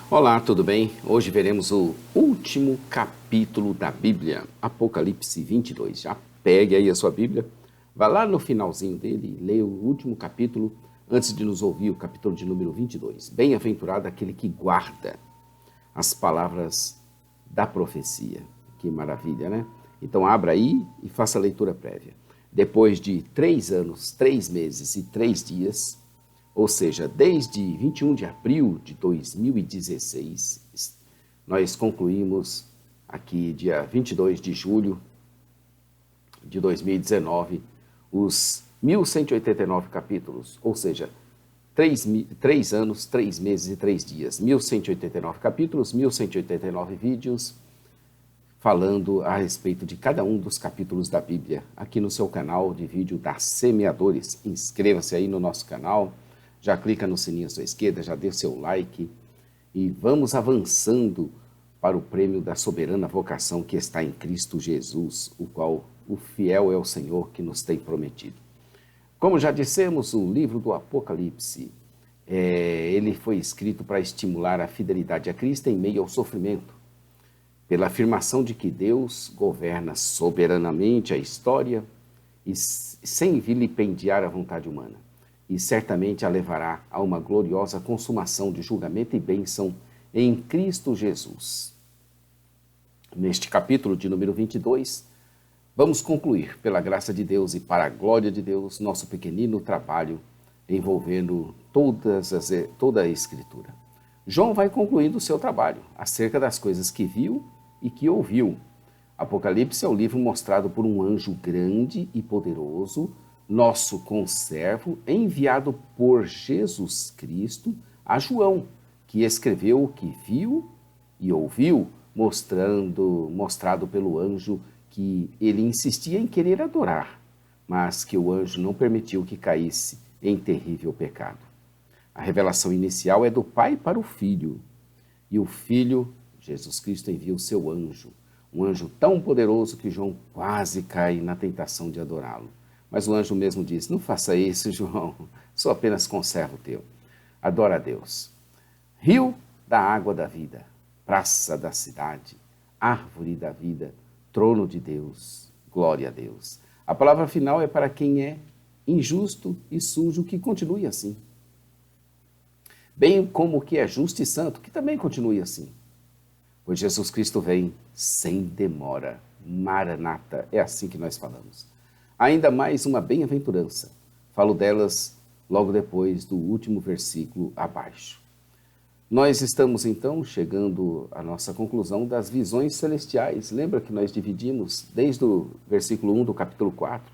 Olá, tudo bem? Hoje veremos o último capítulo da Bíblia, Apocalipse 22. Já pegue aí a sua Bíblia, vá lá no finalzinho dele e leia o último capítulo antes de nos ouvir o capítulo de número 22. Bem-aventurado aquele que guarda as palavras da profecia. Que maravilha, né? Então abra aí e faça a leitura prévia. Depois de 3 anos, 3 meses e 3 dias, ou seja, desde 21 de abril de 2016, nós concluímos aqui, dia 22 de julho de 2019, os 1189 capítulos, ou seja, 3 anos, 3 meses e 3 dias, 1189 capítulos, 1189 vídeos, falando a respeito de cada um dos capítulos da Bíblia, aqui no seu canal de vídeo da Semeadores. Inscreva-se aí no nosso canal, já clica no sininho à sua esquerda, já dê seu like e vamos avançando para o prêmio da soberana vocação que está em Cristo Jesus, o qual o fiel é o Senhor que nos tem prometido. Como já dissemos, o livro do Apocalipse, ele foi escrito para estimular a fidelidade a Cristo em meio ao sofrimento, pela afirmação de que Deus governa soberanamente a história e sem vilipendiar a vontade humana, e certamente a levará a uma gloriosa consumação de julgamento e bênção em Cristo Jesus. Neste capítulo de número 22, vamos concluir, pela graça de Deus e para a glória de Deus, nosso pequenino trabalho envolvendo toda a Escritura. João vai concluindo o seu trabalho acerca das coisas que viu e que ouviu. Apocalipse é o livro mostrado por um anjo grande e poderoso, nosso conservo, enviado por Jesus Cristo a João, que escreveu o que viu e ouviu, mostrado pelo anjo que ele insistia em querer adorar, mas que o anjo não permitiu que caísse em terrível pecado. A revelação inicial é do Pai para o Filho, e o Filho, Jesus Cristo, envia o seu anjo, um anjo tão poderoso que João quase cai na tentação de adorá-lo. Mas o anjo mesmo diz: não faça isso, João, sou apenas conservo teu. Adora a Deus. Rio da água da vida, praça da cidade, árvore da vida, trono de Deus, glória a Deus. A palavra final é para quem é injusto e sujo, que continue assim. Bem como o que é justo e santo, que também continue assim. Pois Jesus Cristo vem sem demora. Maranata, é assim que nós falamos. Ainda mais uma bem-aventurança. Falo delas logo depois do último versículo abaixo. Nós estamos então chegando à nossa conclusão das visões celestiais. Lembra que nós dividimos desde o versículo 1 do capítulo 4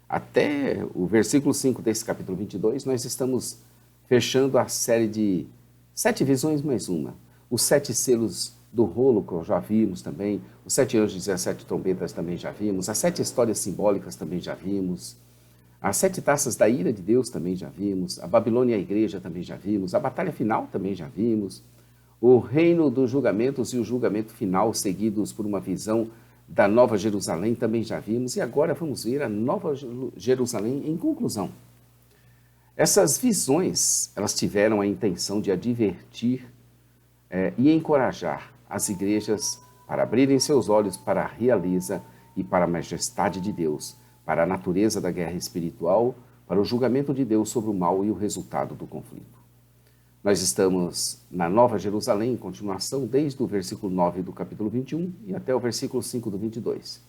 até o versículo 5 desse capítulo 22, nós estamos fechando a série de 7 visões mais uma. Os 7 selos do rolo, que já vimos também, os 7 anjos e as 7 trombetas também já vimos, as 7 histórias simbólicas também já vimos, as 7 taças da ira de Deus também já vimos, a Babilônia e a igreja também já vimos, a batalha final também já vimos, o reino dos julgamentos e o julgamento final seguidos por uma visão da Nova Jerusalém também já vimos, e agora vamos ver a Nova Jerusalém em conclusão. Essas visões, elas tiveram a intenção de advertir e encorajar as igrejas para abrirem seus olhos para a realeza e para a majestade de Deus, para a natureza da guerra espiritual, para o julgamento de Deus sobre o mal e o resultado do conflito. Nós estamos na Nova Jerusalém, em continuação, desde o versículo 9 do capítulo 21 e até o versículo 5 do 22.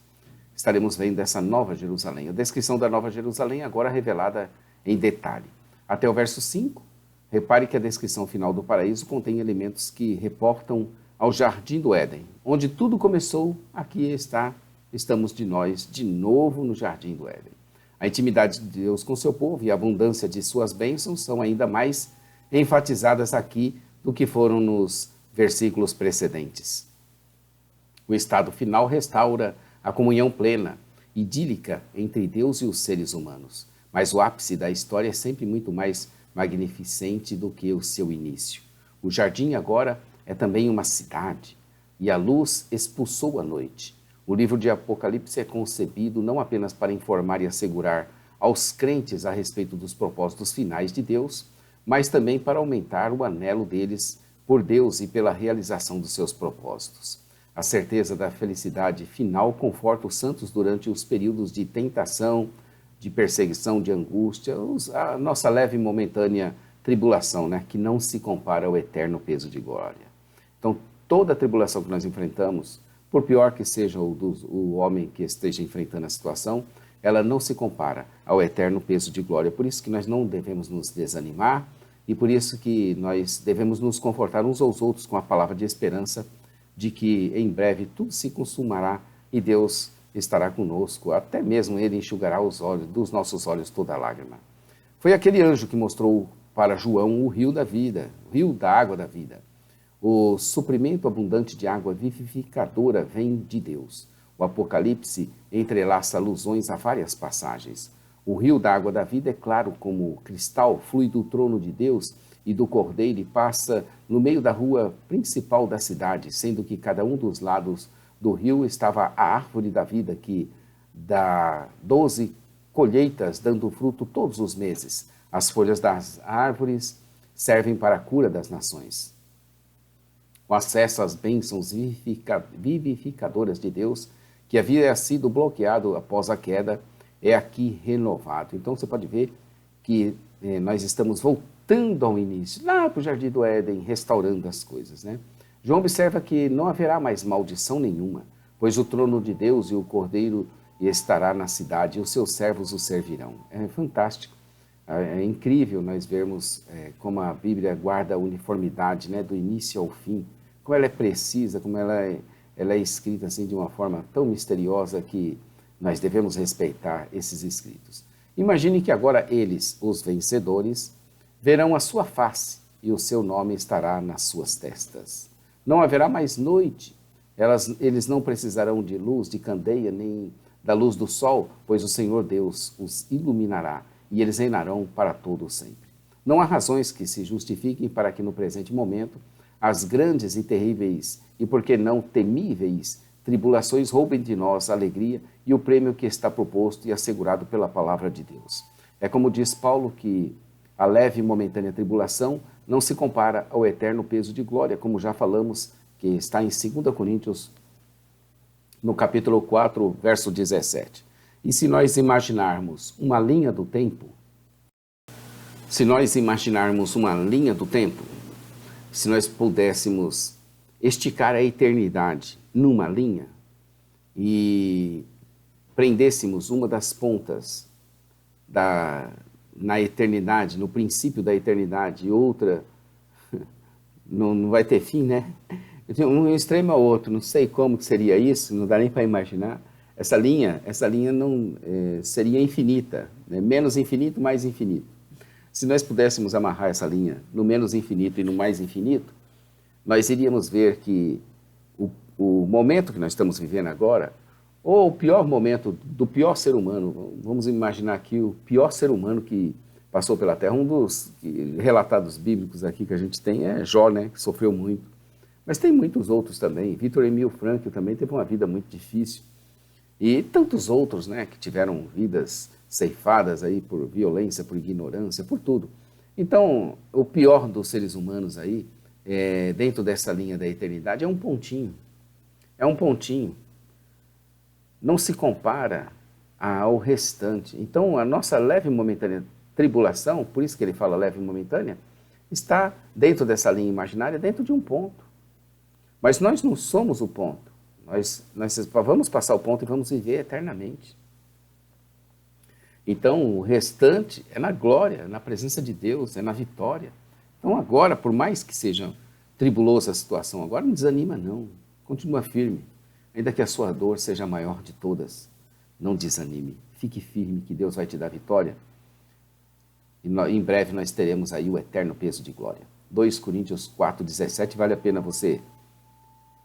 Estaremos vendo essa Nova Jerusalém, a descrição da Nova Jerusalém agora revelada em detalhe. Até o verso 5, repare que a descrição final do paraíso contém elementos que reportam ao Jardim do Éden. Onde tudo começou, aqui estamos nós de novo no Jardim do Éden. A intimidade de Deus com seu povo e a abundância de suas bênçãos são ainda mais enfatizadas aqui do que foram nos versículos precedentes. O estado final restaura a comunhão plena, idílica entre Deus e os seres humanos. Mas o ápice da história é sempre muito mais magnificente do que o seu início. O jardim agora é também uma cidade, e a luz expulsou a noite. O livro de Apocalipse é concebido não apenas para informar e assegurar aos crentes a respeito dos propósitos finais de Deus, mas também para aumentar o anelo deles por Deus e pela realização dos seus propósitos. A certeza da felicidade final conforta os santos durante os períodos de tentação, de perseguição, de angústia, a nossa leve e momentânea tribulação, né, que não se compara ao eterno peso de glória. Então, toda a tribulação que nós enfrentamos, por pior que seja o homem que esteja enfrentando a situação, ela não se compara ao eterno peso de glória. Por isso que nós não devemos nos desanimar e por isso que nós devemos nos confortar uns aos outros com a palavra de esperança de que em breve tudo se consumará e Deus estará conosco, até mesmo Ele enxugará os olhos, dos nossos olhos toda lágrima. Foi aquele anjo que mostrou para João o rio da vida, o rio da água da vida. O suprimento abundante de água vivificadora vem de Deus. O Apocalipse entrelaça alusões a várias passagens. O rio da água da vida é claro como cristal, flui do trono de Deus e do Cordeiro e passa no meio da rua principal da cidade, sendo que cada um dos lados do rio estava a árvore da vida que dá 12 colheitas, dando fruto todos os meses. As folhas das árvores servem para a cura das nações. O acesso às bênçãos vivificadoras de Deus, que havia sido bloqueado após a queda, é aqui renovado. Então você pode ver que nós estamos voltando ao início, lá para o Jardim do Éden, restaurando as coisas, né? João observa que não haverá mais maldição nenhuma, pois o trono de Deus e o Cordeiro estará na cidade e os seus servos o servirão. É fantástico, é incrível nós vermos como a Bíblia guarda a uniformidade, né, do início ao fim, como ela é precisa, como ela é escrita assim de uma forma tão misteriosa que nós devemos respeitar esses escritos. Imagine que agora eles, os vencedores, verão a sua face e o seu nome estará nas suas testas. Não haverá mais noite, eles não precisarão de luz, de candeia, nem da luz do sol, pois o Senhor Deus os iluminará e eles reinarão para todo sempre. Não há razões que se justifiquem para que no presente momento as grandes e terríveis e, por que não, temíveis tribulações roubem de nós a alegria e o prêmio que está proposto e assegurado pela palavra de Deus. É como diz Paulo que a leve e momentânea tribulação não se compara ao eterno peso de glória, como já falamos, que está em 2 Coríntios, no capítulo 4, verso 17. E se nós imaginarmos uma linha do tempo, se nós pudéssemos esticar a eternidade numa linha e prendêssemos uma das pontas na eternidade, no princípio da eternidade, e outra não vai ter fim, né? Um extremo ao outro, não sei como que seria isso, não dá nem para imaginar. Essa linha não seria infinita, né? Menos infinito, mais infinito. Se nós pudéssemos amarrar essa linha no menos infinito e no mais infinito, nós iríamos ver que o momento que nós estamos vivendo agora, ou o pior momento do pior ser humano, vamos imaginar aqui o pior ser humano que passou pela Terra, um dos relatados bíblicos aqui que a gente tem é Jó, né, que sofreu muito. Mas tem muitos outros também. Victor Emil Frankl também teve uma vida muito difícil. E tantos outros, né, que tiveram vidas ceifadas aí por violência, por ignorância, por tudo. Então, o pior dos seres humanos aí, dentro dessa linha da eternidade, é um pontinho. É um pontinho. Não se compara ao restante. Então, a nossa leve e momentânea tribulação, por isso que ele fala leve e momentânea, está dentro dessa linha imaginária, dentro de um ponto. Mas nós não somos o ponto. Nós vamos passar o ponto e vamos viver eternamente. Então, o restante é na glória, na presença de Deus, é na vitória. Então, agora, por mais que seja tribulosa a situação, agora não desanima não, continua firme. Ainda que a sua dor seja a maior de todas, não desanime, fique firme que Deus vai te dar vitória. E em breve nós teremos aí o eterno peso de glória. 2 Coríntios 4,17, vale a pena você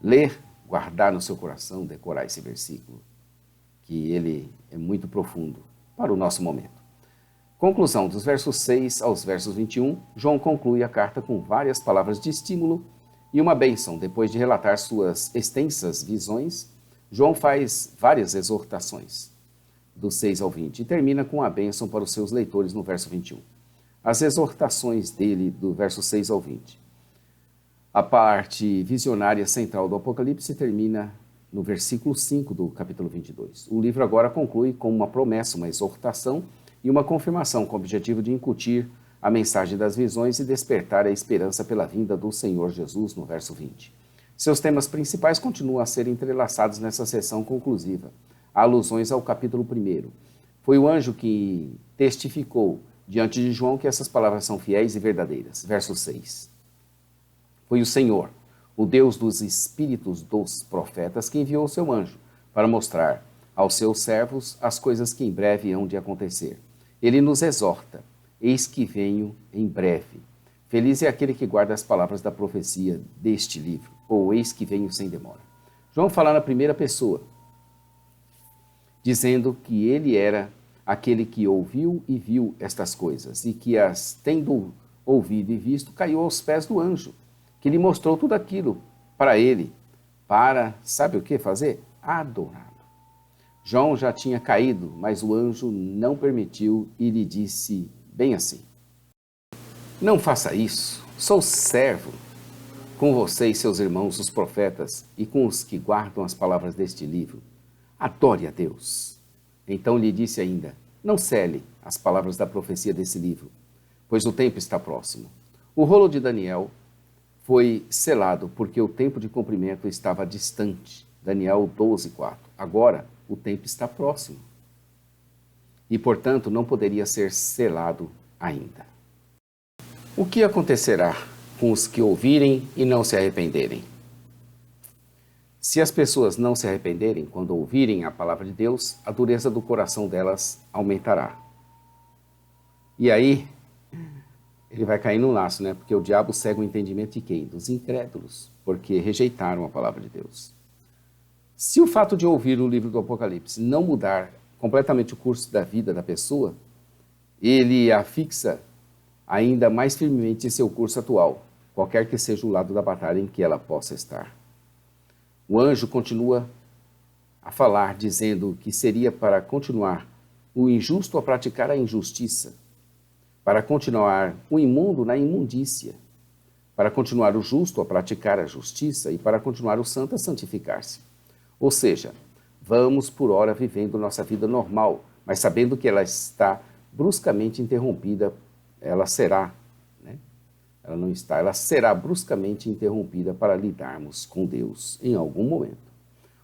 ler, guardar no seu coração, decorar esse versículo, que ele é muito profundo para o nosso momento. Conclusão, dos versos 6 aos versos 21, João conclui a carta com várias palavras de estímulo e uma bênção. Depois de relatar suas extensas visões, João faz várias exortações, do 6 ao 20, e termina com a bênção para os seus leitores no verso 21. As exortações dele, do verso 6 ao 20. A parte visionária central do Apocalipse termina no versículo 5 do capítulo 22. O livro agora conclui com uma promessa, uma exortação e uma confirmação com o objetivo de incutir a mensagem das visões e despertar a esperança pela vinda do Senhor Jesus, no verso 20. Seus temas principais continuam a ser entrelaçados nessa sessão conclusiva. Há alusões ao capítulo 1. Foi o anjo que testificou diante de João que essas palavras são fiéis e verdadeiras. Verso 6. Foi o Senhor, o Deus dos espíritos dos profetas, que enviou o seu anjo para mostrar aos seus servos as coisas que em breve hão de acontecer. Ele nos exorta: eis que venho em breve. Feliz é aquele que guarda as palavras da profecia deste livro, ou eis que venho sem demora. João fala na primeira pessoa, dizendo que ele era aquele que ouviu e viu estas coisas, e que as tendo ouvido e visto, caiu aos pés do anjo, que lhe mostrou tudo aquilo para ele, para, sabe o que fazer? Adorá-lo. João já tinha caído, mas o anjo não permitiu e lhe disse bem assim: não faça isso, sou servo com você e seus irmãos, os profetas, e com os que guardam as palavras deste livro. Adore a Deus. Então lhe disse ainda: não cele as palavras da profecia desse livro, pois o tempo está próximo. O rolo de Daniel foi selado porque o tempo de cumprimento estava distante. Daniel 12:4. Agora o tempo está próximo e, portanto, não poderia ser selado ainda. O que acontecerá com os que ouvirem e não se arrependerem? Se as pessoas não se arrependerem quando ouvirem a palavra de Deus, a dureza do coração delas aumentará. E aí, ele vai cair no laço, né? Porque o diabo cega o entendimento de quem? Dos incrédulos, porque rejeitaram a palavra de Deus. Se o fato de ouvir o livro do Apocalipse não mudar completamente o curso da vida da pessoa, ele a fixa ainda mais firmemente em seu curso atual, qualquer que seja o lado da batalha em que ela possa estar. O anjo continua a falar, dizendo que seria para continuar o injusto a praticar a injustiça, para continuar o imundo na imundícia, para continuar o justo a praticar a justiça e para continuar o santo a santificar-se. Ou seja, vamos por hora vivendo nossa vida normal, mas sabendo que ela está bruscamente interrompida, ela será, né? Ela não está, ela será bruscamente interrompida para lidarmos com Deus em algum momento.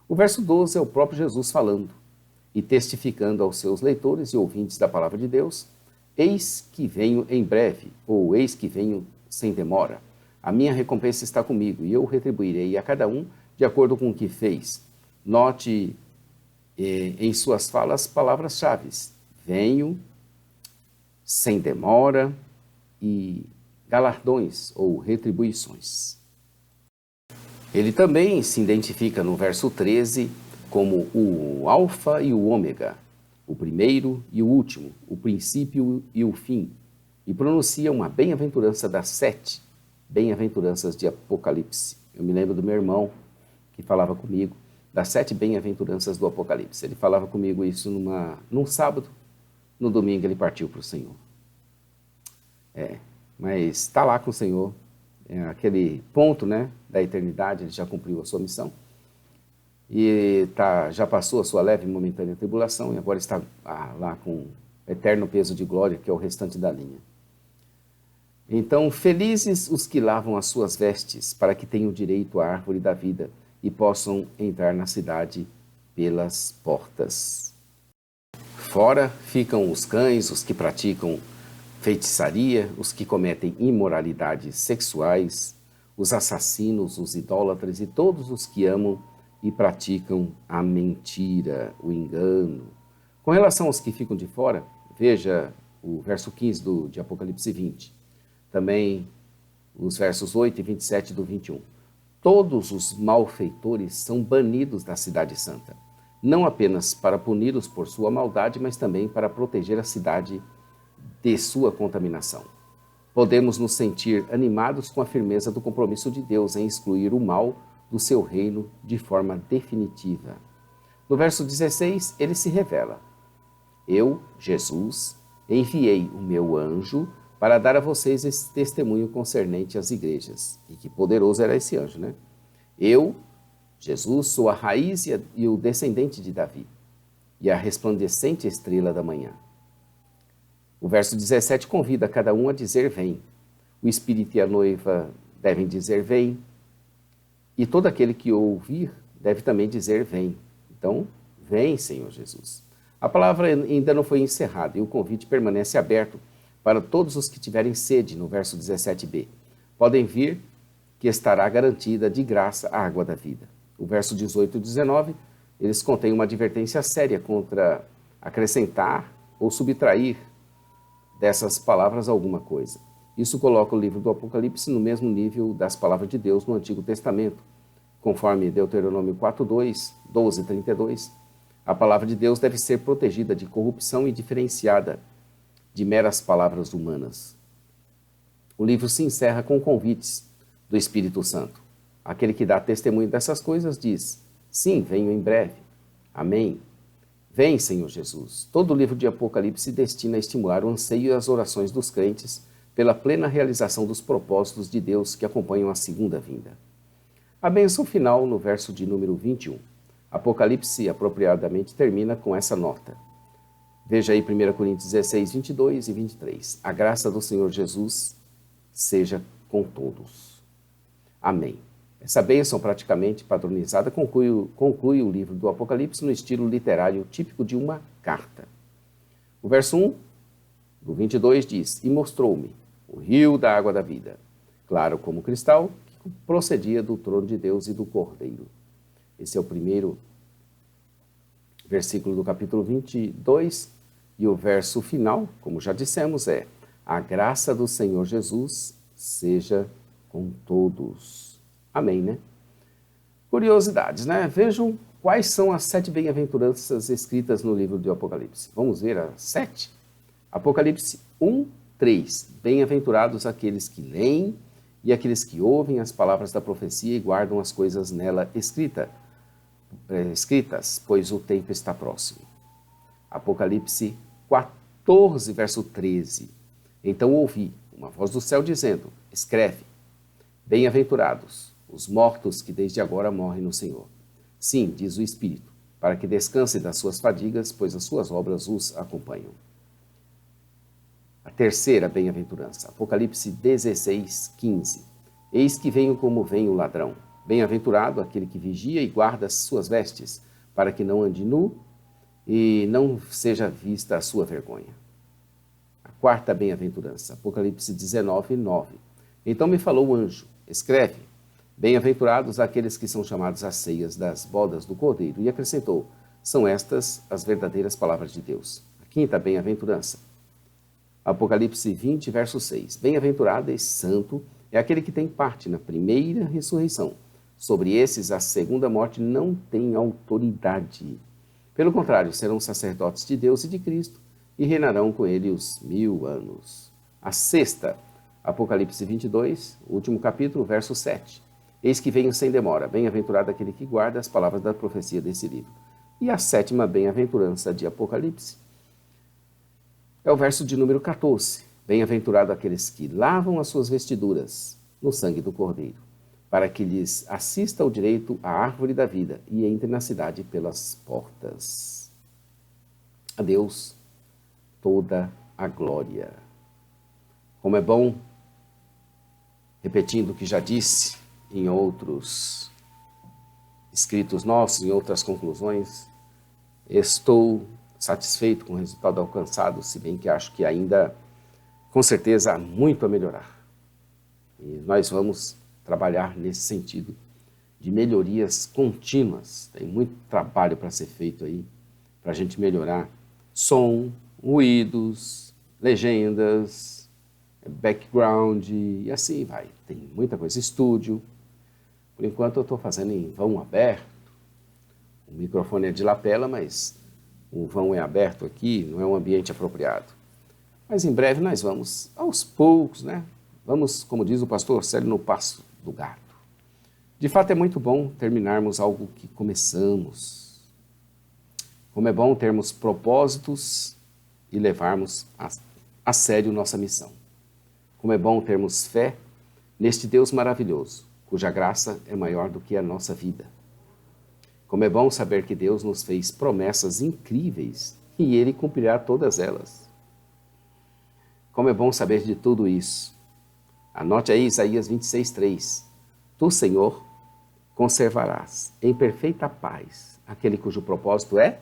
O verso 12 é o próprio Jesus falando e testificando aos seus leitores e ouvintes da palavra de Deus: eis que venho em breve, ou eis que venho sem demora. A minha recompensa está comigo e eu retribuirei a cada um de acordo com o que fez. Note em suas falas palavras-chave: venho, sem demora e galardões ou retribuições. Ele também se identifica no verso 13 como o Alfa e o Ômega, o primeiro e o último, o princípio e o fim, e pronuncia uma bem-aventurança das 7 bem-aventuranças de Apocalipse. Eu me lembro do meu irmão que falava comigo das 7 bem-aventuranças do Apocalipse. Ele falava comigo isso num sábado, no domingo ele partiu para o Senhor. Mas está lá com o Senhor, aquele ponto, né, da eternidade, ele já cumpriu a sua missão. E já passou a sua leve e momentânea tribulação e agora está lá com o eterno peso de glória, que é o restante da linha. Então, felizes os que lavam as suas vestes, para que tenham direito à árvore da vida e possam entrar na cidade pelas portas. Fora ficam os cães, os que praticam feitiçaria, os que cometem imoralidades sexuais, os assassinos, os idólatras e todos os que amam e praticam a mentira, o engano. Com relação aos que ficam de fora, veja o verso 15 de Apocalipse 20. Também os versos 8 e 27 do 21. Todos os malfeitores são banidos da cidade santa, não apenas para puni-los por sua maldade, mas também para proteger a cidade de sua contaminação. Podemos nos sentir animados com a firmeza do compromisso de Deus em excluir o mal do seu reino de forma definitiva. No verso 16, ele se revela: eu, Jesus, enviei o meu anjo para dar a vocês esse testemunho concernente às igrejas. E que poderoso era esse anjo, né? Eu, Jesus, sou a raiz e o descendente de Davi, e a resplandecente estrela da manhã. O verso 17 convida cada um a dizer vem. O Espírito e a noiva devem dizer vem, e todo aquele que ouvir deve também dizer vem. Então, vem, Senhor Jesus. A palavra ainda não foi encerrada e o convite permanece aberto para todos os que tiverem sede, no verso 17b. Podem vir, que estará garantida de graça a água da vida. O verso 18 e 19, eles contêm uma advertência séria contra acrescentar ou subtrair dessas palavras alguma coisa. Isso coloca o livro do Apocalipse no mesmo nível das palavras de Deus no Antigo Testamento. Conforme Deuteronômio 4:2, 12:32, a palavra de Deus deve ser protegida de corrupção e diferenciada de meras palavras humanas. O livro se encerra com convites do Espírito Santo. Aquele que dá testemunho dessas coisas diz: sim, venho em breve. Amém. Vem, Senhor Jesus. Todo o livro de Apocalipse se destina a estimular o anseio e as orações dos crentes pela plena realização dos propósitos de Deus que acompanham a segunda vinda. A bênção final no verso de número 21. Apocalipse apropriadamente termina com essa nota. Veja aí 1 Coríntios 16, 22 e 23. A graça do Senhor Jesus seja com todos. Amém. Essa bênção praticamente padronizada conclui o livro do Apocalipse no estilo literário típico de uma carta. O verso 1 do 22 diz: E mostrou-me o rio da água da vida, claro como cristal, que procedia do trono de Deus e do Cordeiro. Esse é o primeiro versículo do capítulo 22, e o verso final, como já dissemos, é: a graça do Senhor Jesus seja com todos. Amém, né? Curiosidades, né? Vejam quais são as 7 bem-aventuranças escritas no livro do Apocalipse. Vamos ver as 7? Apocalipse 1, 3. Bem-aventurados aqueles que leem e aqueles que ouvem as palavras da profecia e guardam as coisas nela escritas, pois o tempo está próximo. Apocalipse 14, verso 13. Então ouvi uma voz do céu dizendo: escreve, bem-aventurados os mortos que desde agora morrem no Senhor. Sim, diz o Espírito, para que descansem das suas fadigas, pois as suas obras os acompanham. A terceira bem-aventurança, Apocalipse 16, 15. Eis que venho como vem o ladrão. Bem-aventurado aquele que vigia e guarda as suas vestes, para que não ande nu e não seja vista a sua vergonha. A quarta bem-aventurança, Apocalipse 19, 9. Então me falou o anjo: escreve, bem-aventurados aqueles que são chamados às ceias das bodas do Cordeiro. E acrescentou: são estas as verdadeiras palavras de Deus. A quinta bem-aventurança, Apocalipse 20, verso 6. Bem-aventurado e santo é aquele que tem parte na primeira ressurreição. Sobre esses, a segunda morte não tem autoridade. Pelo contrário, serão sacerdotes de Deus e de Cristo e reinarão com ele os 1000 anos. A sexta, Apocalipse 22, último capítulo, verso 7. Eis que venho sem demora, bem-aventurado aquele que guarda as palavras da profecia desse livro. E a sétima bem-aventurança de Apocalipse é o verso de número 14. Bem-aventurado aqueles que lavam as suas vestiduras no sangue do Cordeiro, para que lhes assista o direito à árvore da vida e entre na cidade pelas portas. A Deus toda a glória. Como é bom, repetindo o que já disse em outros escritos nossos, em outras conclusões, estou satisfeito com o resultado alcançado, se bem que acho que ainda, com certeza, há muito a melhorar. E nós vamos trabalhar nesse sentido de melhorias contínuas. Tem muito trabalho para ser feito aí, para a gente melhorar som, ruídos, legendas, background e assim vai. Tem muita coisa. Estúdio. Por enquanto eu estou fazendo em vão aberto. O microfone é de lapela, mas o vão é aberto aqui, não é um ambiente apropriado. Mas em breve nós vamos, aos poucos, né? Vamos, como diz o pastor Célio, no passo do gato. De fato é muito bom terminarmos algo que começamos. Como é bom termos propósitos e levarmos a sério nossa missão. Como é bom termos fé neste Deus maravilhoso, cuja graça é maior do que a nossa vida. Como é bom saber que Deus nos fez promessas incríveis e Ele cumprirá todas elas. Como é bom saber de tudo isso. Anote aí Isaías 26:3. Tu, Senhor, conservarás em perfeita paz aquele cujo propósito é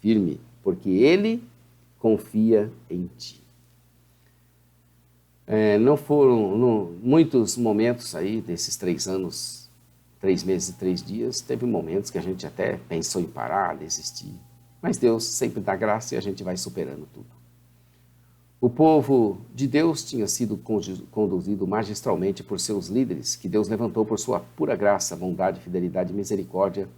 firme, porque Ele confia em ti. Não foram muitos momentos aí desses 3 anos, 3 meses e 3 dias, teve momentos que a gente até pensou em parar, desistir. Mas Deus sempre dá graça e a gente vai superando tudo. O povo de Deus tinha sido conduzido magistralmente por seus líderes, que Deus levantou por sua pura graça, bondade, fidelidade e misericórdia,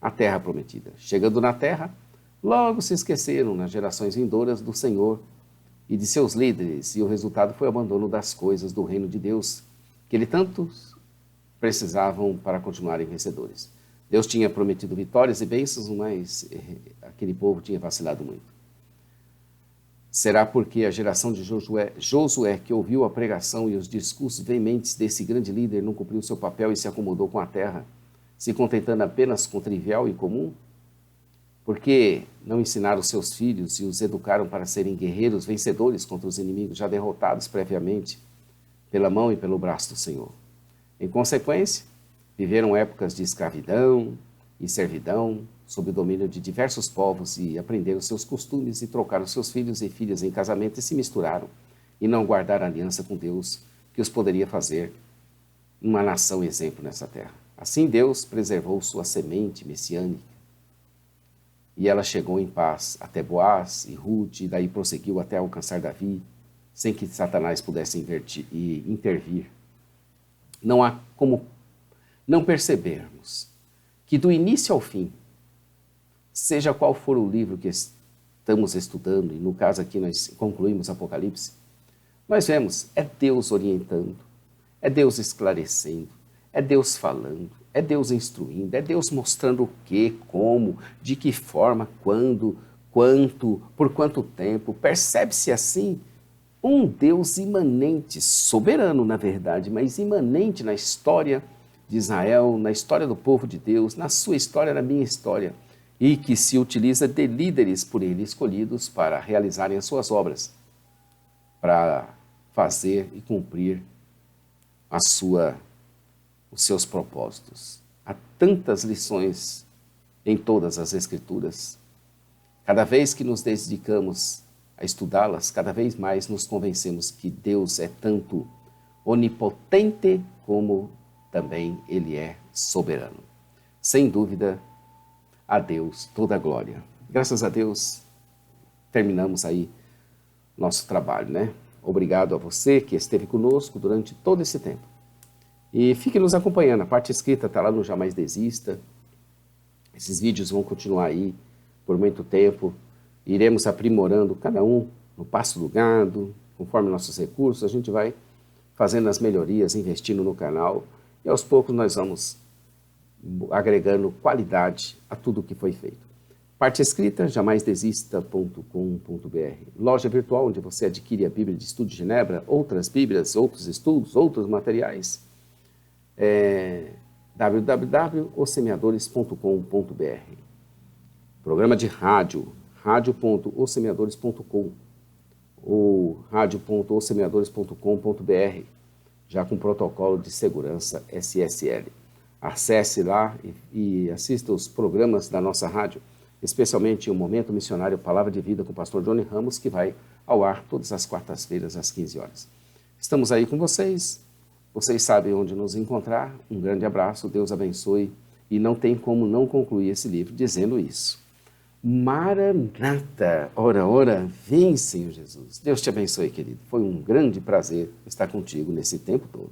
à terra prometida. Chegando na terra, logo se esqueceram nas gerações vindouras do Senhor e de seus líderes, e o resultado foi o abandono das coisas do reino de Deus, que ele tantos precisavam para continuarem vencedores. Deus tinha prometido vitórias e bênçãos, mas aquele povo tinha vacilado muito. Será porque a geração de Josué, que ouviu a pregação e os discursos veementes desse grande líder, não cumpriu seu papel e se acomodou com a terra, se contentando apenas com o trivial e comum? Porque não ensinaram seus filhos e os educaram para serem guerreiros vencedores contra os inimigos já derrotados previamente pela mão e pelo braço do Senhor? Em consequência, viveram épocas de escravidão e servidão, sob o domínio de diversos povos, e aprenderam seus costumes e trocaram seus filhos e filhas em casamento e se misturaram, e não guardaram aliança com Deus, que os poderia fazer uma nação exemplo nessa terra. Assim Deus preservou sua semente messiânica, e ela chegou em paz até Boaz e Ruth, e daí prosseguiu até alcançar Davi, sem que Satanás pudesse intervir. Não há como não percebermos que do início ao fim, seja qual for o livro que estamos estudando, e no caso aqui nós concluímos Apocalipse, nós vemos, é Deus orientando, é Deus esclarecendo, é Deus falando, é Deus instruindo, é Deus mostrando o que, como, de que forma, quando, quanto, por quanto tempo. Percebe-se assim um Deus imanente, soberano na verdade, mas imanente na história de Israel, na história do povo de Deus, na sua história, na minha história, e que se utiliza de líderes por ele escolhidos para realizarem as suas obras, para fazer e cumprir os seus propósitos. Há tantas lições em todas as Escrituras. Cada vez que nos dedicamos a estudá-las, cada vez mais nos convencemos que Deus é tanto onipotente como também Ele é soberano. Sem dúvida, a Deus toda a glória. Graças a Deus, terminamos aí nosso trabalho, né? Obrigado a você que esteve conosco durante todo esse tempo. E fique nos acompanhando, a parte escrita está lá no Jamais Desista. Esses vídeos vão continuar aí por muito tempo. Iremos aprimorando cada um no passo do gado, conforme nossos recursos, a gente vai fazendo as melhorias, investindo no canal, e aos poucos nós vamos agregando qualidade a tudo o que foi feito. Parte escrita, jamaisdesista.com.br. Loja virtual, onde você adquire a Bíblia de Estudo de Genebra, outras Bíblias, outros estudos, outros materiais. www.osemeadores.com.br. Programa de rádio, radio.osemeadores.com ou radio.osemeadores.com.br, já com protocolo de segurança SSL. Acesse lá e assista os programas da nossa rádio, especialmente o Momento Missionário Palavra de Vida com o pastor Johnny Ramos, que vai ao ar todas as quartas-feiras às 15 horas. Estamos aí com vocês, vocês sabem onde nos encontrar. Um grande abraço, Deus abençoe, e não tem como não concluir esse livro dizendo isso. Maranata, ora, ora, vem, Senhor Jesus. Deus te abençoe, querido. Foi um grande prazer estar contigo nesse tempo todo.